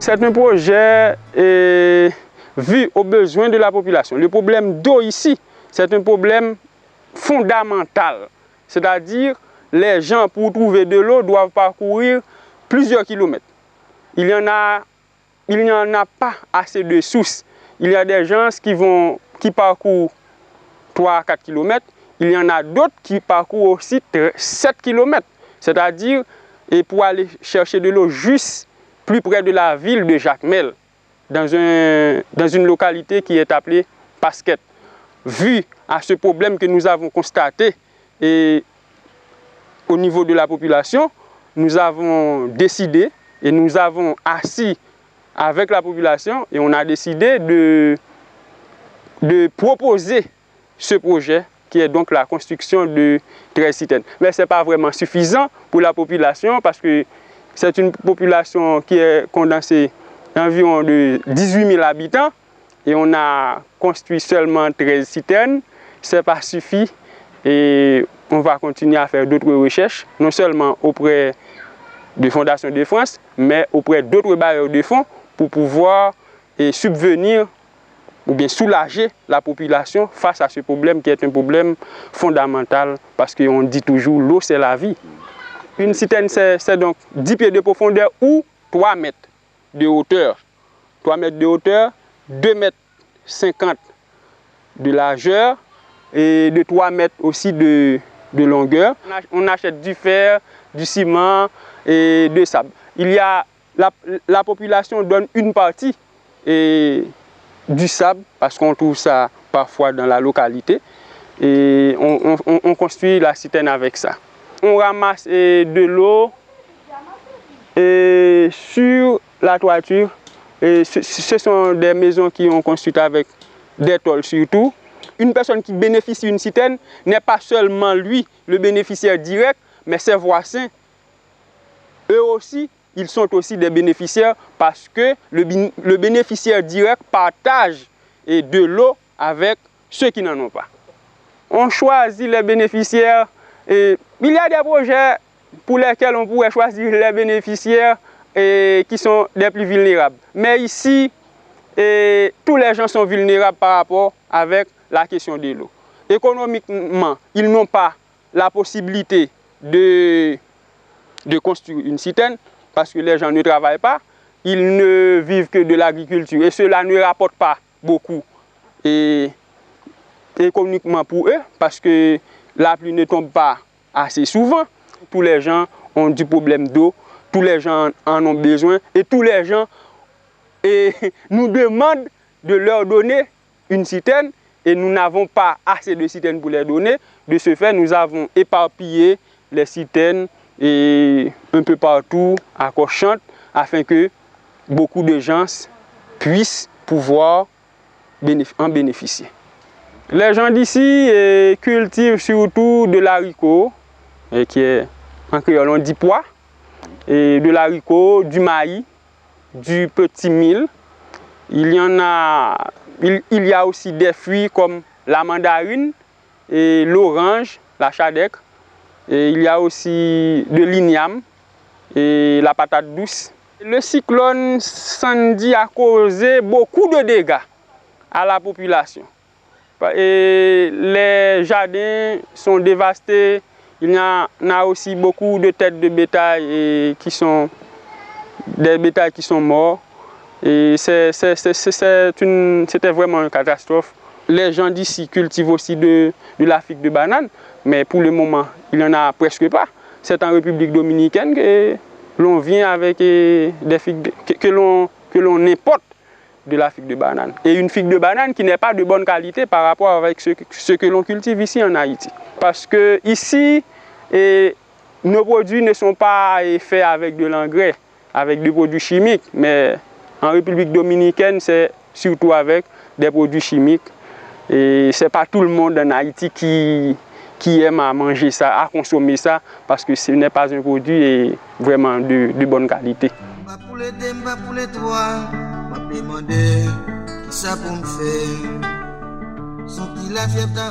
C'est un projet vu aux besoins de la population. Le problème d'eau ici, c'est un problème fondamental. C'est-à-dire, les gens, pour trouver de l'eau, doivent parcourir plusieurs kilomètres. Il n'y en a pas assez de sources. Il y a des gens qui parcourent 3 à 4 km. Il y en a d'autres qui parcourent aussi 7 km. C'est-à-dire, pour aller chercher de l'eau juste plus près de la ville de Jacmel, dans une localité qui est appelée Pasquette. Vu à ce problème que nous avons constaté et au niveau de la population, nous avons décidé et nous avons assis avec la population et on a décidé de proposer ce projet qui est donc la construction de 13 citernes. Mais ce n'est pas vraiment suffisant pour la population parce que c'est une population qui est condensée environ de 18 000 habitants et on a construit seulement 13 citernes. Ce n'est pas suffisant et on va continuer à faire d'autres recherches, non seulement auprès de Fondation de France, mais auprès d'autres bailleurs de fonds pour pouvoir subvenir ou bien soulager la population face à ce problème qui est un problème fondamental parce qu'on dit toujours l'eau c'est la vie. Une citerne c'est donc 10 pieds de profondeur ou 3 mètres de hauteur. 3 mètres de hauteur, 2 mètres 50 de largeur et de 3 mètres aussi de longueur. On achète du fer, du ciment et du sable. La population donne une partie du sable parce qu'on trouve ça parfois dans la localité et on construit la citerne avec ça. On ramasse de l'eau sur la toiture. Et ce sont des maisons qui ont construit avec des tôles surtout. Une personne qui bénéficie d'une citerne n'est pas seulement lui le bénéficiaire direct, mais ses voisins. Eux aussi, ils sont aussi des bénéficiaires parce que le bénéficiaire direct partage de l'eau avec ceux qui n'en ont pas. On choisit les bénéficiaires. Il y a des projets pour lesquels on pourrait choisir les bénéficiaires qui sont les plus vulnérables. Mais ici, tous les gens sont vulnérables par rapport avec la question de l'eau. Économiquement, ils n'ont pas la possibilité de construire une citerne parce que les gens ne travaillent pas. Ils ne vivent que de l'agriculture et cela ne rapporte pas beaucoup économiquement pour eux parce que la pluie ne tombe pas assez souvent. Tous les gens ont du problème d'eau, tous les gens en ont besoin et tous les gens nous demandent de leur donner une citerne et nous n'avons pas assez de citernes pour les donner. De ce fait, nous avons éparpillé les citernes un peu partout à Cochante afin que beaucoup de gens puissent pouvoir en bénéficier. Les gens d'ici cultivent surtout de l'haricot, qui est en créole on dit pois, et de l'haricot, du maïs, du petit mil. Il y a aussi des fruits comme la mandarine, et l'orange, la chadec. Et il y a aussi de l'igname et la patate douce. Le cyclone Sandy a causé beaucoup de dégâts à la population. Et les jardins sont dévastés. Il y en a aussi beaucoup de têtes de bétail qui sont morts. Et c'était vraiment une catastrophe. Les gens d'ici cultivent aussi de la figue de banane, mais pour le moment, il n'y en a presque pas. C'est en République dominicaine que l'on vient avec des figues, que l'on importe de la figue de banane. Et une figue de banane qui n'est pas de bonne qualité par rapport avec ce que l'on cultive ici en Haïti. Parce que ici, nos produits ne sont pas faits avec de l'engrais, avec des produits chimiques, mais en République dominicaine, c'est surtout avec des produits chimiques. Et ce n'est pas tout le monde en Haïti qui aime à manger ça, à consommer ça, parce que ce n'est pas un produit vraiment de bonne qualité. Ça pour me faire, sans qu'il a fait ta